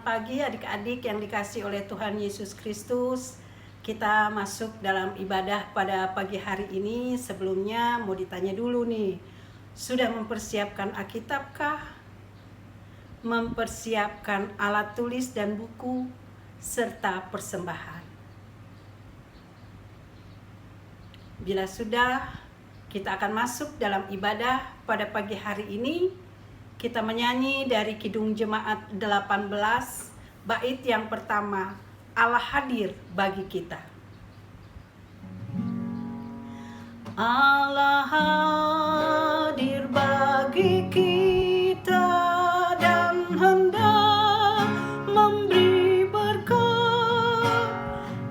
Selamat pagi adik-adik yang dikasihi oleh Tuhan Yesus Kristus. Kita masuk dalam ibadah pada pagi hari ini. Sebelumnya mau ditanya dulu nih, sudah mempersiapkan Alkitab kah? Mempersiapkan alat tulis dan buku serta persembahan? Bila sudah, kita akan masuk dalam ibadah pada pagi hari ini. Kita menyanyi dari Kidung Jemaat 18, bait yang pertama, Allah hadir bagi kita. Allah hadir bagi kita dan hendak memberi berkat,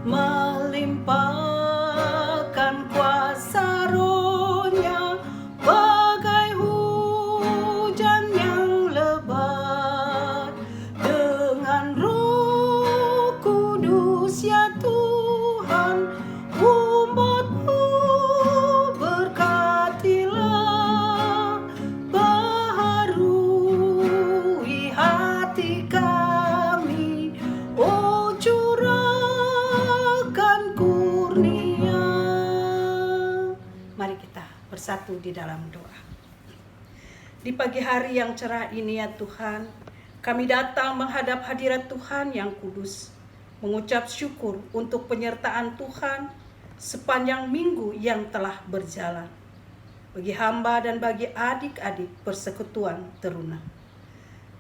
melimpahkan kuasa Roh-Nya bagai hujan yang lebat. Dengan Roh Kudus ya Tuhan, umat-Mu berkatilah, baharui hati kami, oh curahkan kurnia. Mari kita bersatu di dalam doa. Di pagi hari yang cerah ini ya Tuhan, kami datang menghadap hadirat Tuhan yang kudus, mengucap syukur untuk penyertaan Tuhan sepanjang minggu yang telah berjalan. Bagi hamba dan bagi adik-adik persekutuan teruna,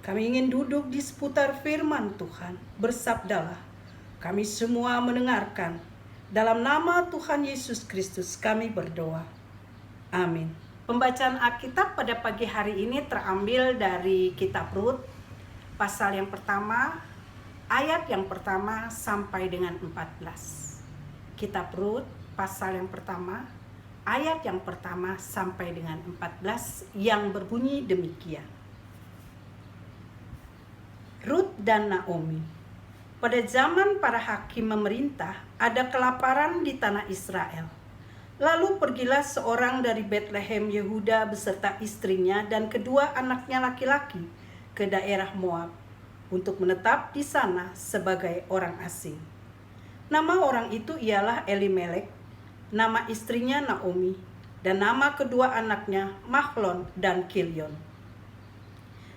kami ingin duduk di seputar firman Tuhan. Bersabdalah, kami semua mendengarkan. Dalam nama Tuhan Yesus Kristus kami berdoa. Amin. Pembacaan Alkitab pada pagi hari ini terambil dari kitab Rut, pasal yang pertama, ayat yang pertama sampai dengan 14. Kitab Rut, pasal yang pertama, ayat yang pertama sampai dengan 14, yang berbunyi demikian. Rut dan Naomi. Pada zaman para hakim memerintah, ada kelaparan di tanah Israel. Lalu pergilah seorang dari Betlehem Yehuda beserta istrinya dan kedua anaknya laki-laki ke daerah Moab untuk menetap di sana sebagai orang asing. Nama orang itu ialah Elimelek, nama istrinya Naomi, dan nama kedua anaknya Mahlon dan Kilion.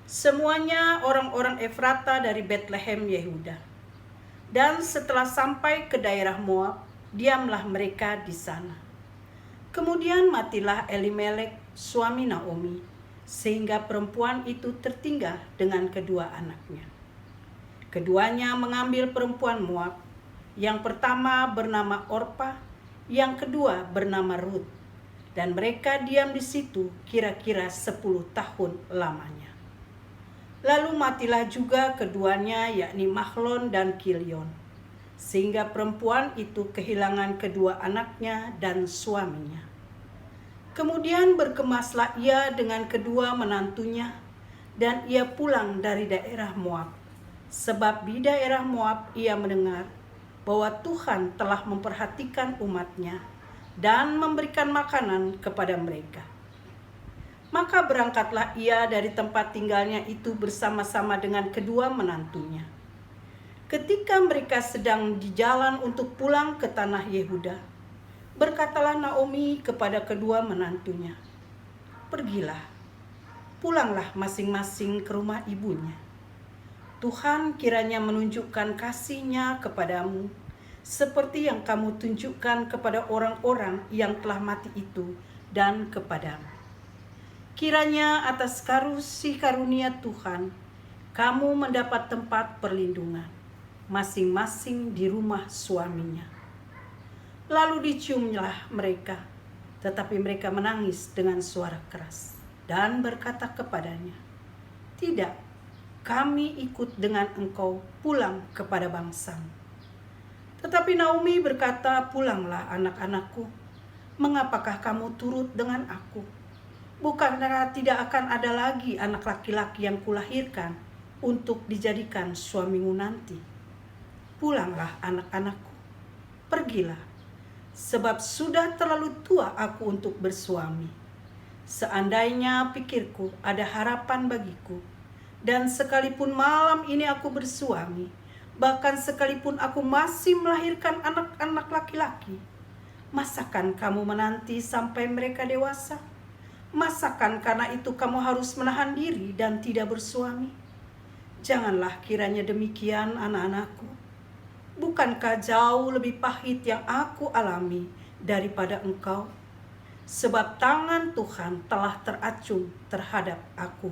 Semuanya orang-orang Efrata dari Betlehem Yehuda. Dan setelah sampai ke daerah Moab, diamlah mereka di sana. Kemudian matilah Elimelek, suami Naomi, sehingga perempuan itu tertinggal dengan kedua anaknya. Keduanya mengambil perempuan Moab, yang pertama bernama Orpa, yang kedua bernama Rut, dan mereka diam di situ kira-kira 10 tahun lamanya. Lalu matilah juga keduanya, yakni Mahlon dan Kilion, sehingga perempuan itu kehilangan kedua anaknya dan suaminya. Kemudian berkemaslah ia dengan kedua menantunya, dan ia pulang dari daerah Moab, sebab di daerah Moab ia mendengar bahwa Tuhan telah memperhatikan umatnya dan memberikan makanan kepada mereka. Maka berangkatlah ia dari tempat tinggalnya itu bersama-sama dengan kedua menantunya. Ketika mereka sedang di jalan untuk pulang ke tanah Yehuda, berkatalah Naomi kepada kedua menantunya, "Pergilah, pulanglah masing-masing ke rumah ibunya. Tuhan kiranya menunjukkan kasih-Nya kepadamu, seperti yang kamu tunjukkan kepada orang-orang yang telah mati itu dan kepadamu. Kiranya atas kasih karunia Tuhan, kamu mendapat tempat perlindungan, masing-masing di rumah suaminya." Lalu diciumlah mereka, tetapi mereka menangis dengan suara keras dan berkata kepadanya, "Tidak, kami ikut dengan engkau pulang kepada bangsamu." Tetapi Naomi berkata, "Pulanglah anak-anakku, mengapakah kamu turut dengan aku? Bukankah tidak akan ada lagi anak laki-laki yang kulahirkan untuk dijadikan suamimu nanti? Pulanglah anak-anakku, pergilah, sebab sudah terlalu tua aku untuk bersuami. Seandainya pikirku ada harapan bagiku, Dan sekalipun malam ini aku bersuami, bahkan sekalipun aku masih melahirkan anak-anak laki-laki, masakan kamu menanti sampai mereka dewasa? Masakan karena itu kamu harus menahan diri dan tidak bersuami? Janganlah kiranya demikian, anak-anakku. Bukankah jauh lebih pahit yang aku alami daripada engkau? Sebab tangan Tuhan telah teracung terhadap aku.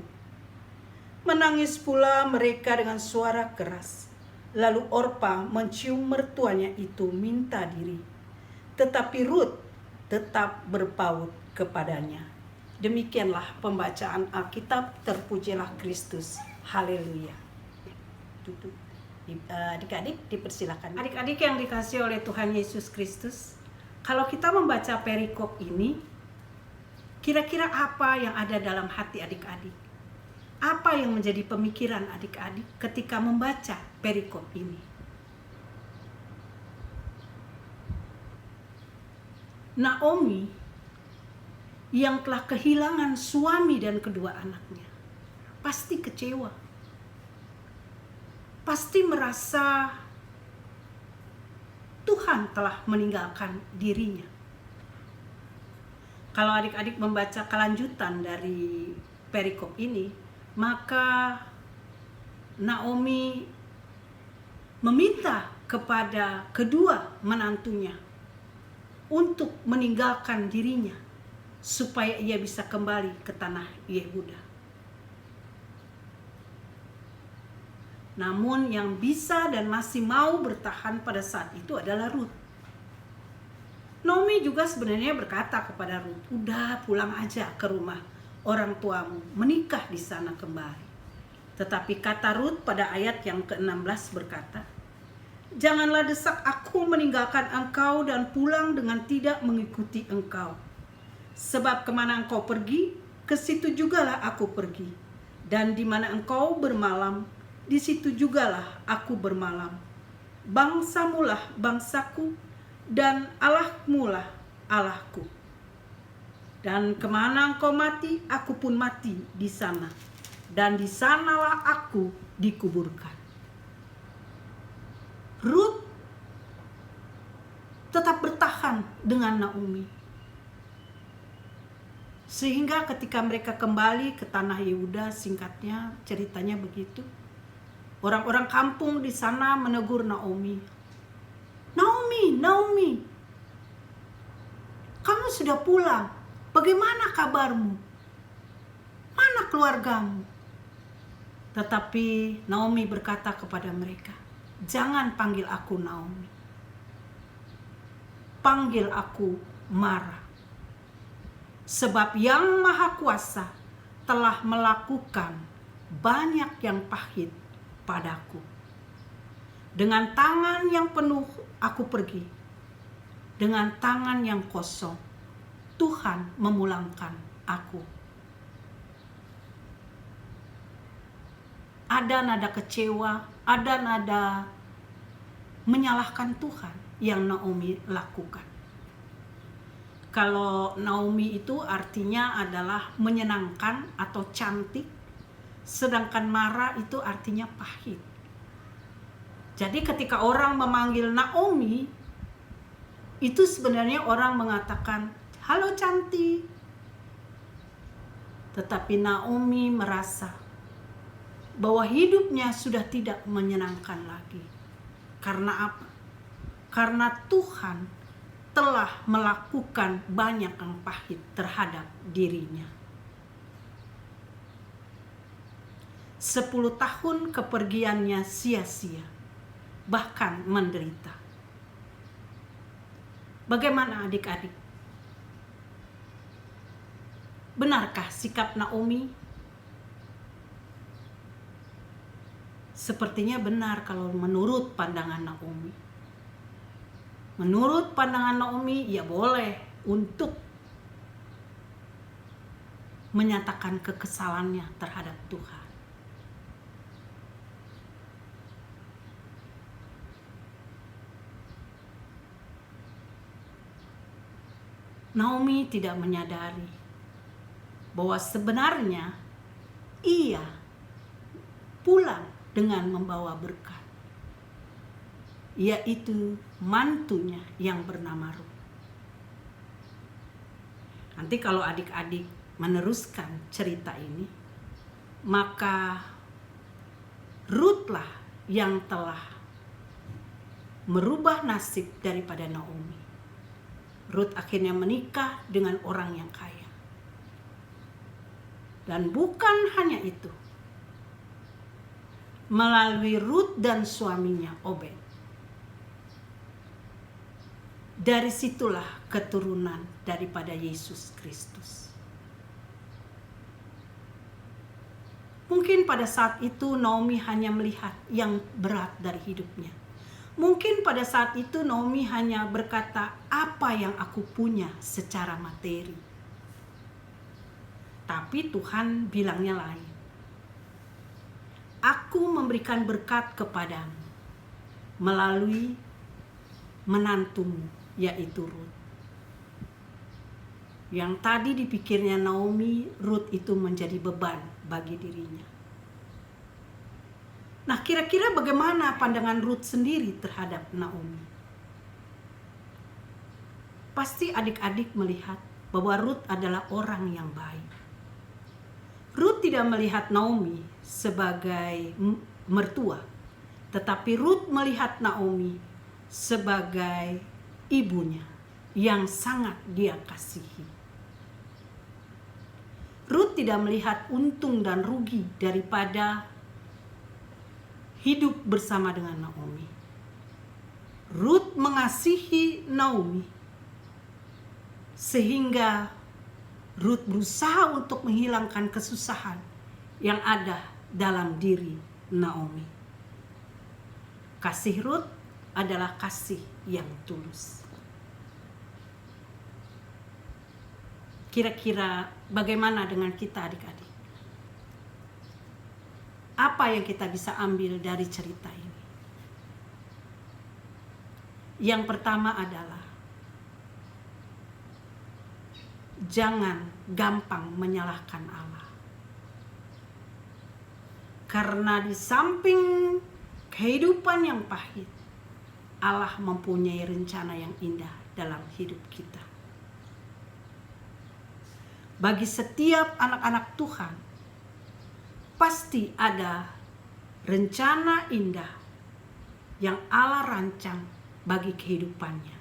Menangis pula mereka dengan suara keras. Lalu Orpa mencium mertuanya itu minta diri. Tetapi Rut tetap berpaut kepadanya. Demikianlah pembacaan Alkitab. Terpujilah Kristus. Haleluya. Duduk. Adik-adik dipersilakan. Adik-adik yang dikasihi oleh Tuhan Yesus Kristus, kalau kita membaca perikop ini, kira-kira apa yang ada dalam hati adik-adik? Apa yang menjadi pemikiran adik-adik ketika membaca perikop ini? Naomi yang telah kehilangan suami dan kedua anaknya pasti kecewa. Pasti merasa Tuhan telah meninggalkan dirinya. Kalau adik-adik membaca kelanjutan dari perikop ini, maka Naomi meminta kepada kedua menantunya untuk meninggalkan dirinya supaya ia bisa kembali ke tanah Yehuda. Namun yang bisa dan masih mau bertahan pada saat itu adalah Rut. Naomi juga sebenarnya berkata kepada Rut, udah pulang aja ke rumah orang tuamu, menikah di sana kembali. Tetapi kata Rut pada ayat yang ke-16 berkata, janganlah desak aku meninggalkan engkau dan pulang dengan tidak mengikuti engkau. Sebab kemana engkau pergi, ke situ jugalah aku pergi. Dan di mana engkau bermalam, di situ jugalah aku bermalam. Bangsamulah bangsaku, dan Allahmulah Allahku. Dan kemana engkau mati, aku pun mati di sana. Dan di sanalah aku dikuburkan. Rut tetap bertahan dengan Naomi. Sehingga ketika mereka kembali ke tanah Yehuda, singkatnya ceritanya begitu. Orang-orang kampung di sana menegur Naomi. Naomi, kamu sudah pulang. Bagaimana kabarmu? Mana keluargamu? Tetapi Naomi berkata kepada mereka, jangan panggil aku Naomi. Panggil aku Mara. Sebab Yang Maha Kuasa telah melakukan banyak yang pahit padaku. Dengan tangan yang penuh aku pergi. Dengan tangan yang kosong Tuhan memulangkan aku. Ada nada kecewa, ada nada menyalahkan Tuhan yang Naomi lakukan. Kalau Naomi itu artinya adalah menyenangkan atau cantik, sedangkan Mara itu artinya pahit. Jadi ketika orang memanggil Naomi, itu sebenarnya orang mengatakan, halo cantik. Tetapi Naomi merasa bahwa hidupnya sudah tidak menyenangkan lagi. Karena apa? Karena Tuhan telah melakukan banyak yang pahit terhadap dirinya. 10 tahun kepergiannya sia-sia, bahkan menderita. Bagaimana adik-adik? Benarkah sikap Naomi? Sepertinya benar kalau menurut pandangan Naomi. Menurut pandangan Naomi, ya boleh untuk menyatakan kekesalannya terhadap Tuhan. Naomi tidak menyadari bahwa sebenarnya ia pulang dengan membawa berkat, yaitu mantunya yang bernama Rut. Nanti kalau adik-adik meneruskan cerita ini, maka Rutlah yang telah merubah nasib daripada Naomi. Rut akhirnya menikah dengan orang yang kaya. Dan bukan hanya itu, melalui Rut dan suaminya Obed, dari situlah keturunan daripada Yesus Kristus. Mungkin pada saat itu Naomi hanya melihat yang berat dari hidupnya. Mungkin pada saat itu Naomi hanya berkata, apa yang aku punya secara materi. Tapi Tuhan bilangnya lain. Aku memberikan berkat kepadamu melalui menantumu, yaitu Rut. Yang tadi dipikirnya Naomi, Rut itu menjadi beban bagi dirinya. Nah, kira-kira bagaimana pandangan Rut sendiri terhadap Naomi? Pasti adik-adik melihat bahwa Rut adalah orang yang baik. Rut tidak melihat Naomi sebagai mertua, tetapi Rut melihat Naomi sebagai ibunya yang sangat dia kasihi. Rut tidak melihat untung dan rugi daripada hidup bersama dengan Naomi. Rut mengasihi Naomi sehingga Rut berusaha untuk menghilangkan kesusahan yang ada dalam diri Naomi. Kasih Rut adalah kasih yang tulus. Kira-kira bagaimana dengan kita adik-adik? Apa yang kita bisa ambil dari cerita ini? Yang pertama adalah jangan gampang menyalahkan Allah. Karena di samping kehidupan yang pahit, Allah mempunyai rencana yang indah dalam hidup kita. Bagi setiap anak-anak Tuhan, pasti ada rencana indah yang Allah rancang bagi kehidupannya.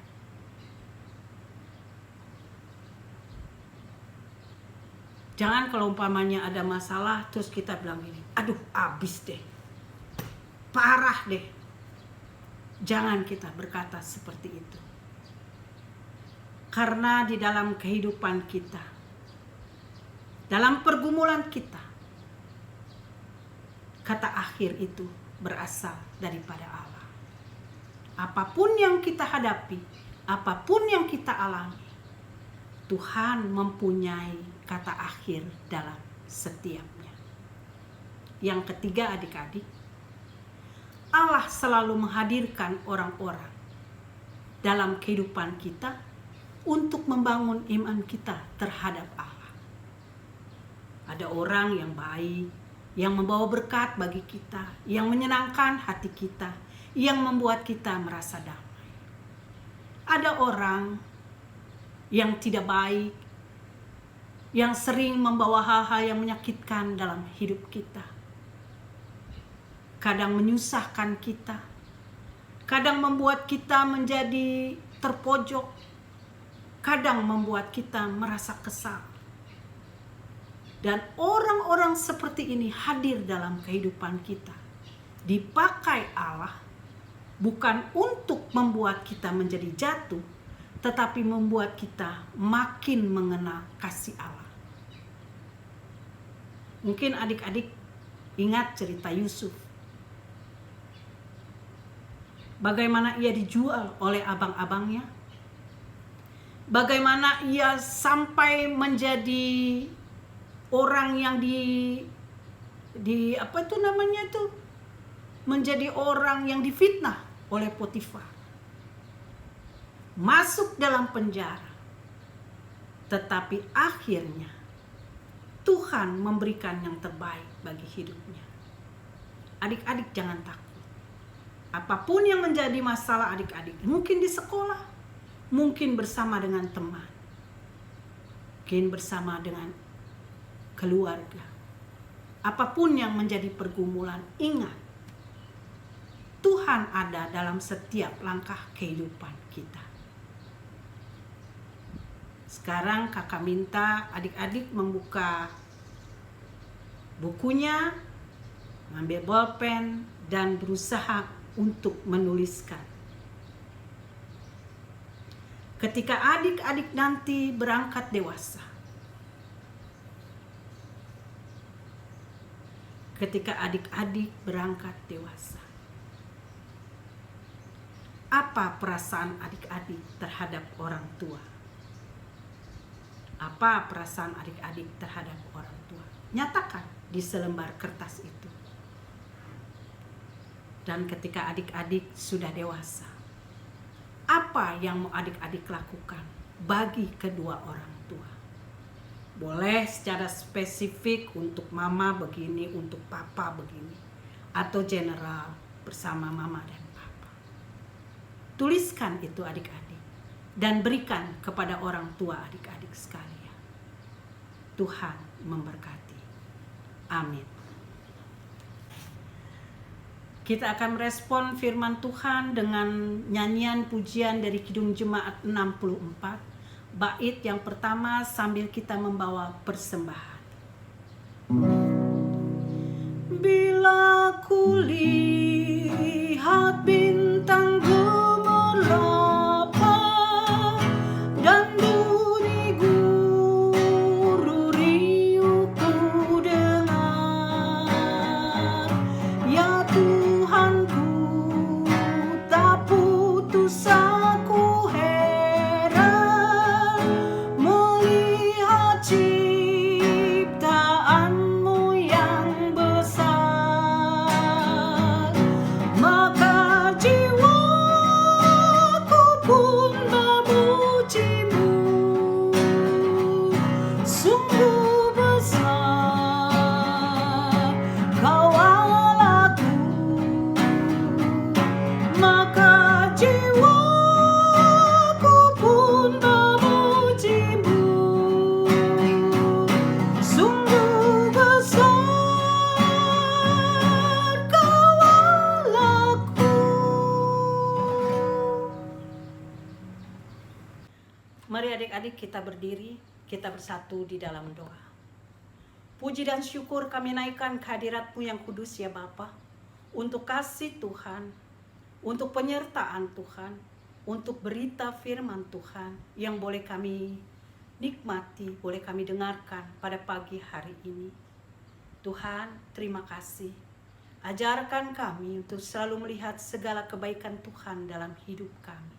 Jangan kalau umpamanya ada masalah terus kita bilang gini, aduh abis deh, parah deh. Jangan kita berkata seperti itu. Karena di dalam kehidupan kita, dalam pergumulan kita, kata akhir itu berasal daripada Allah. Apapun yang kita hadapi, apapun yang kita alami, Tuhan mempunyai kata akhir dalam setiapnya. Yang ketiga adik-adik, Allah selalu menghadirkan orang-orang dalam kehidupan kita untuk membangun iman kita terhadap Allah. Ada orang yang baik, yang membawa berkat bagi kita, yang menyenangkan hati kita, yang membuat kita merasa damai. Ada orang yang tidak baik, yang sering membawa hal-hal yang menyakitkan dalam hidup kita. Kadang menyusahkan kita, kadang membuat kita menjadi terpojok, kadang membuat kita merasa kesal. Dan orang-orang seperti ini hadir dalam kehidupan kita, dipakai Allah bukan untuk membuat kita menjadi jatuh, tetapi membuat kita makin mengenal kasih Allah. Mungkin adik-adik ingat cerita Yusuf. Bagaimana ia dijual oleh abang-abangnya. Bagaimana ia sampai menjadi orang yang menjadi orang yang difitnah oleh Potifar. Masuk dalam penjara. Tetapi akhirnya Tuhan memberikan yang terbaik bagi hidupnya. Adik-adik jangan takut. Apapun yang menjadi masalah adik-adik, mungkin di sekolah, mungkin bersama dengan teman, mungkin bersama dengan keluarga. Apapun yang menjadi pergumulan, ingat, Tuhan ada dalam setiap langkah kehidupan kita. Sekarang kakak minta adik-adik membuka bukunya, mengambil bolpen, dan berusaha untuk menuliskan. Ketika adik-adik nanti berangkat dewasa, apa perasaan adik-adik terhadap orang tua? Apa perasaan adik-adik terhadap orang tua? Nyatakan di selembar kertas itu. Dan ketika adik-adik sudah dewasa, apa yang mau adik-adik lakukan bagi kedua orang tua? Boleh secara spesifik untuk mama begini, untuk papa begini, atau general bersama mama dan papa. Tuliskan itu adik-adik dan berikan kepada orang tua adik-adik sekalian. Tuhan memberkati. Amin. Kita akan merespon firman Tuhan dengan nyanyian pujian dari Kidung Jemaat 64. Bait yang pertama sambil kita membawa persembahan. Bila kulihat bintang gemerlap dan bunyi guru riuh ku dengar, ya Tuhanku, tak putus aku heran melihat ciptaanmu yang besar. Maka jiwaku pun memujimu, sungguh besar Kau Allahku. Maka jiwaku pun memujimu, sungguh besar Kau Allahku. Mari adik-adik kita berdiri, kita bersatu di dalam doa. Puji dan syukur kami naikkan kehadirat-Mu yang kudus ya Bapa, untuk kasih Tuhan, untuk penyertaan Tuhan, untuk berita firman Tuhan yang boleh kami nikmati, boleh kami dengarkan pada pagi hari ini. Tuhan, terima kasih. Ajarkan kami untuk selalu melihat segala kebaikan Tuhan dalam hidup kami.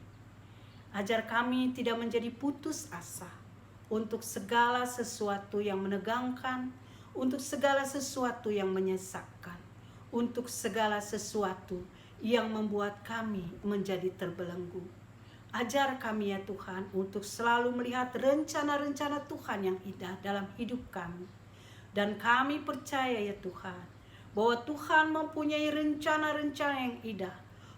Ajar kami tidak menjadi putus asa untuk segala sesuatu yang menegangkan, untuk segala sesuatu yang menyesakkan, untuk segala sesuatu yang membuat kami menjadi terbelenggu. Ajar kami ya Tuhan untuk selalu melihat rencana-rencana Tuhan yang indah dalam hidup kami. Dan kami percaya ya Tuhan, bahwa Tuhan mempunyai rencana-rencana yang indah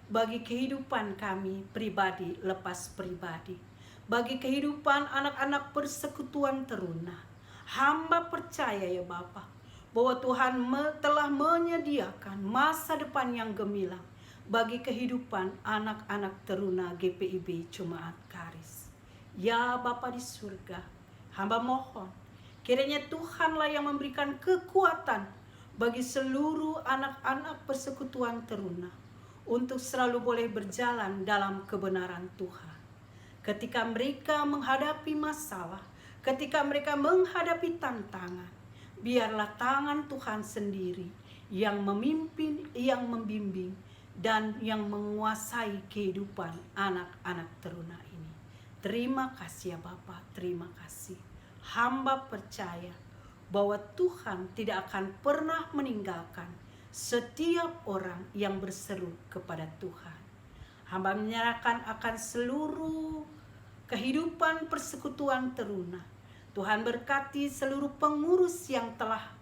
bagi kehidupan kami pribadi lepas pribadi, bagi kehidupan anak-anak persekutuan teruna. Hamba percaya ya Bapa, bahwa Tuhan telah menyediakan masa depan yang gemilang bagi kehidupan anak-anak teruna GPIB Jemaat Karis. Ya Bapa di surga, hamba mohon kiranya Tuhanlah yang memberikan kekuatan bagi seluruh anak-anak persekutuan teruna untuk selalu boleh berjalan dalam kebenaran Tuhan. Ketika mereka menghadapi masalah, ketika mereka menghadapi tantangan, biarlah tangan Tuhan sendiri yang memimpin, yang membimbing, dan yang menguasai kehidupan anak-anak teruna ini. Terima kasih ya Bapa, terima kasih. Hamba percaya bahwa Tuhan tidak akan pernah meninggalkan setiap orang yang berseru kepada Tuhan. Hamba menyerahkan akan seluruh kehidupan persekutuan teruna. Tuhan berkati seluruh pengurus yang telah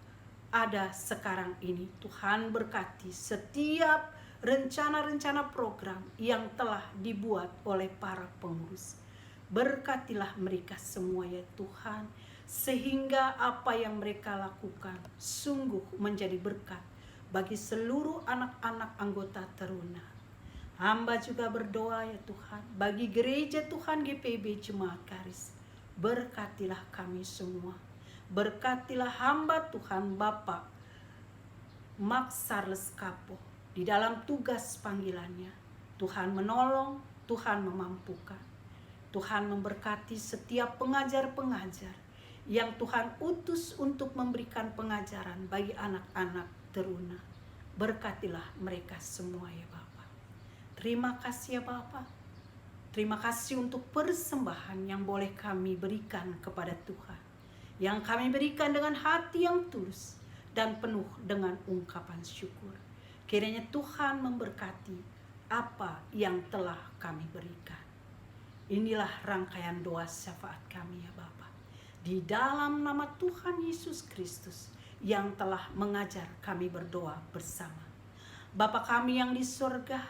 ada sekarang ini. Tuhan berkati setiap rencana-rencana program yang telah dibuat oleh para pengurus. Berkatilah mereka semua ya Tuhan, sehingga apa yang mereka lakukan sungguh menjadi berkat bagi seluruh anak-anak anggota Teruna. Hamba juga berdoa ya Tuhan, bagi gereja Tuhan GPIB Jemaat Karis. Berkatilah kami semua. Berkatilah hamba Tuhan Bapak Max Charles Kapo di dalam tugas panggilannya. Tuhan menolong, Tuhan memampukan. Tuhan memberkati setiap pengajar-pengajar yang Tuhan utus untuk memberikan pengajaran bagi anak-anak Teruna. Berkatilah mereka semua ya Bapa. Terima kasih ya Bapa. Terima kasih untuk persembahan yang boleh kami berikan kepada Tuhan. Yang kami berikan dengan hati yang tulus dan penuh dengan ungkapan syukur. Kiranya Tuhan memberkati apa yang telah kami berikan. Inilah rangkaian doa syafaat kami ya Bapa. Di dalam nama Tuhan Yesus Kristus yang telah mengajar kami berdoa bersama. Bapa kami yang di surga,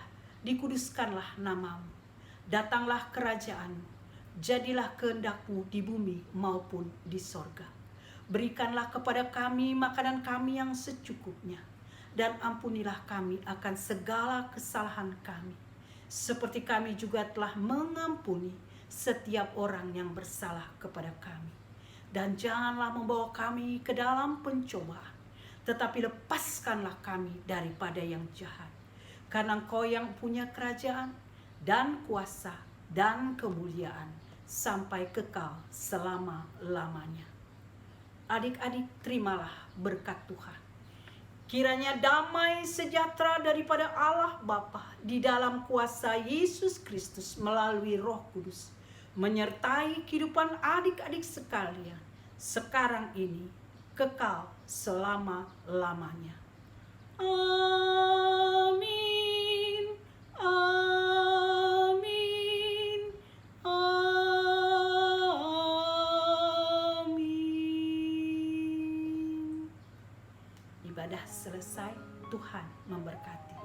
dikuduskanlah namamu. Datanglah kerajaan-Mu. Jadilah kehendak-Mu di bumi maupun di sorga. Berikanlah kepada kami makanan kami yang secukupnya. Dan ampunilah kami akan segala kesalahan kami, seperti kami juga telah mengampuni setiap orang yang bersalah kepada kami. Dan janganlah membawa kami ke dalam pencobaan, tetapi lepaskanlah kami daripada yang jahat. Karena Engkau yang punya kerajaan dan kuasa dan kemuliaan sampai kekal selama-lamanya. Adik-adik, terimalah berkat Tuhan. Kiranya damai sejahtera daripada Allah Bapa di dalam kuasa Yesus Kristus melalui Roh Kudus menyertai kehidupan adik-adik sekalian sekarang ini, kekal selama-lamanya. Amin. Amin. Amin. Ibadah selesai, Tuhan memberkati.